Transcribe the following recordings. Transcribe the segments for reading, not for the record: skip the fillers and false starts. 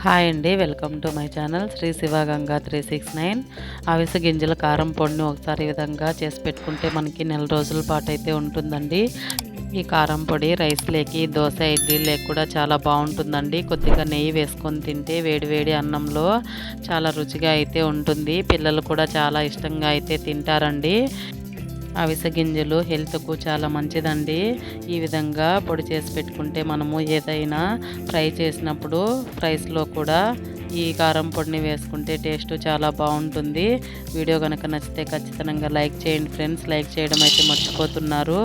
Hi అండి, welcome to my channel Shri Shivaganga 369. అవిసె గింజల కారం పొడిని ఒకసారి ఈ విధంగా చేసి పెట్టుకుంటే మనకి నెల రోజుల పాటు అయితే ఉంటుందండి. ఈ కారం పొడి రైస్లోకి, దోశ, ఇడ్లీలోకి కూడా చాలా బాగుంటుందండి. కొద్దిగా నెయ్యి వేసుకొని తింటే వేడివేడి అన్నంలో చాలా రుచిగా అయితే ఉంటుంది. పిల్లలు కూడా చాలా ఇష్టంగా అయితే తింటారండి. అవిసె గింజలు హెల్త్కు చాలా మంచిదండి. ఈ విధంగా పొడి చేసి పెట్టుకుంటే మనము ఏదైనా ఫ్రై చేసినప్పుడు ఫ్రైస్లో కూడా ఈ కారం పొడిని వేసుకుంటే టేస్ట్ చాలా బాగుంటుంది. వీడియో కనుక నచ్చితే ఖచ్చితంగా లైక్ చేయండి ఫ్రెండ్స్. లైక్ చేయడం అయితే మర్చిపోతున్నారు.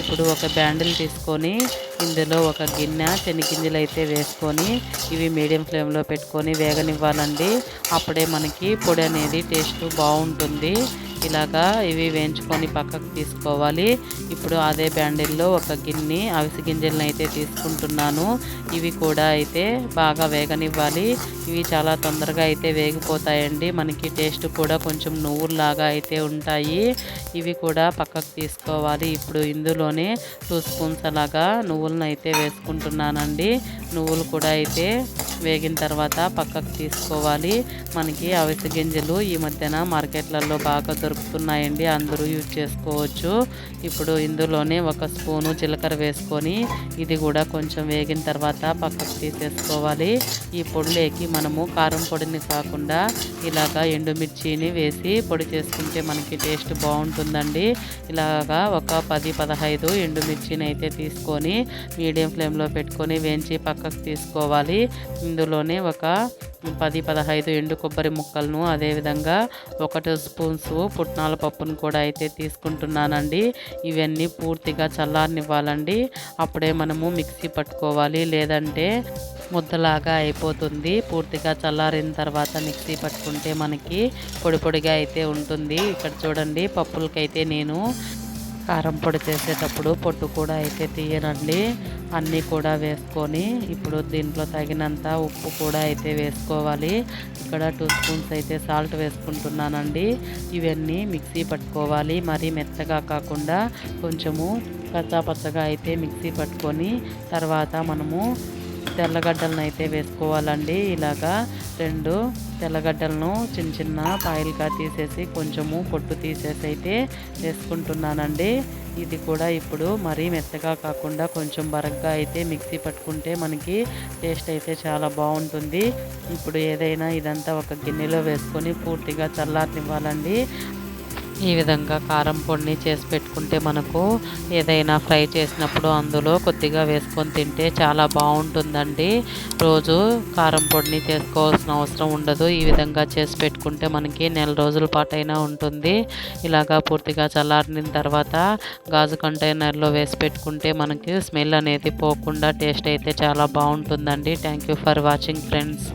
ఇప్పుడు ఒక బ్యాండిల్ తీసుకొని ఇందులో ఒక గిన్నె శనగింజలు అయితే వేసుకొని ఇవి మీడియం ఫ్లేమ్లో పెట్టుకొని వేగనివ్వాలండి. అప్పుడే మనకి పొడి అనేది టేస్ట్ బాగుంటుంది. ఇలాగా ఇవి వేయించుకొని పక్కకు తీసుకోవాలి. ఇప్పుడు అదే బ్యాండిల్లో ఒక గిన్నె అవిసె గింజలను అయితే తీసుకుంటున్నాను. ఇవి కూడా అయితే బాగా వేగనివ్వాలి. ఇవి చాలా తొందరగా అయితే వేగిపోతాయండి. మనకి టేస్ట్ కూడా కొంచెం నువ్వులాగా అయితే ఉంటాయి. ఇవి కూడా పక్కకు తీసుకోవాలి. ఇప్పుడు ఇందులోనే 2 స్పూన్స్ అలాగా నువ్వులను అయితే వేసుకుంటున్నానండి. నువ్వులు కూడా అయితే వేగిన తర్వాత పక్కకు తీసుకోవాలి. మనకి అవిసె గింజలు ఈ మధ్యన మార్కెట్లలో బాగా దొరుకుతున్నాయండి, అందరూ యూజ్ చేసుకోవచ్చు. ఇప్పుడు ఇందులోనే 1 స్పూను జీలకర్ర వేసుకొని ఇది కూడా కొంచెం వేగిన తర్వాత పక్కకు తీసేసుకోవాలి. ఈ పొడిలోకి మనము కారం పొడిని కాకుండా ఇలాగా ఎండుమిర్చిని వేసి పొడి చేసుకుంటే మనకి టేస్ట్ బాగుంటుందండి. ఇలాగా ఒక 10-15 ఎండుమిర్చిని అయితే తీసుకొని మీడియం ఫ్లేమ్లో పెట్టుకొని వేయించి పక్కకు తీసుకోవాలి. ఇందులోనే ఒక 10-15 ఎండు కొబ్బరి ముక్కలను, అదేవిధంగా 1 స్పూన్స్ పుట్నాల పప్పును కూడా అయితే తీసుకుంటున్నానండి. ఇవన్నీ పూర్తిగా చల్లారనివ్వాలండి. అప్పుడే మనము మిక్సీ పట్టుకోవాలి, లేదంటే ముద్దలాగా అయిపోతుంది. పూర్తిగా చల్లారిన తర్వాత మిక్సీ పట్టుకుంటే మనకి పొడి పొడిగా అయితే ఉంటుంది. ఇక్కడ చూడండి, పప్పులకైతే నేను కారం పొడి చేసేటప్పుడు పొట్టు కూడా అయితే తీయనండి. అన్నీ కూడా వేసుకొని ఇప్పుడు దీంట్లో తగినంత ఉప్పు కూడా అయితే వేసుకోవాలి. ఇక్కడ 2 స్పూన్స్ అయితే సాల్ట్ వేసుకుంటున్నానండి. ఇవన్నీ మిక్సీ పట్టుకోవాలి. మరీ మెత్తగా కాకుండా కొంచెము పచ్చగా అయితే మిక్సీ పట్టుకొని తర్వాత మనము తెల్లగడ్డలను అయితే వేసుకోవాలండి. ఇలాగా 2 తెల్లగడ్డలను చిన్న పాయలుగా తీసేసి కొంచెము పొట్టు తీసేసి అయితే వేసుకుంటున్నానండి. ఇది కూడా ఇప్పుడు మరీ మెత్తగా కాకుండా కొంచెం బరగ్గా అయితే మిక్సీ పట్టుకుంటే మనకి టేస్ట్ అయితే చాలా బాగుంటుంది. ఇప్పుడు ఏదైనా ఇదంతా ఒక గిన్నెలో వేసుకొని పూర్తిగా చల్లారనివ్వాలండి. ఈ విధంగా కారం పొడిని చేసి పెట్టుకుంటే మనకు ఏదైనా ఫ్రై చేసినప్పుడు అందులో కొద్దిగా వేసుకొని తింటే చాలా బాగుంటుందండి. రోజు కారం పొడిని చేసుకోవాల్సిన అవసరం ఉండదు. ఈ విధంగా చేసి పెట్టుకుంటే మనకి నెల రోజుల పాటైనా ఉంటుంది. ఇలాగా పూర్తిగా చల్లారిన తర్వాత గాజు కంటైనర్లో వేసి పెట్టుకుంటే మనకి స్మెల్ అనేది పోకుండా టేస్ట్ అయితే చాలా బాగుంటుందండి. Thank you for watching friends.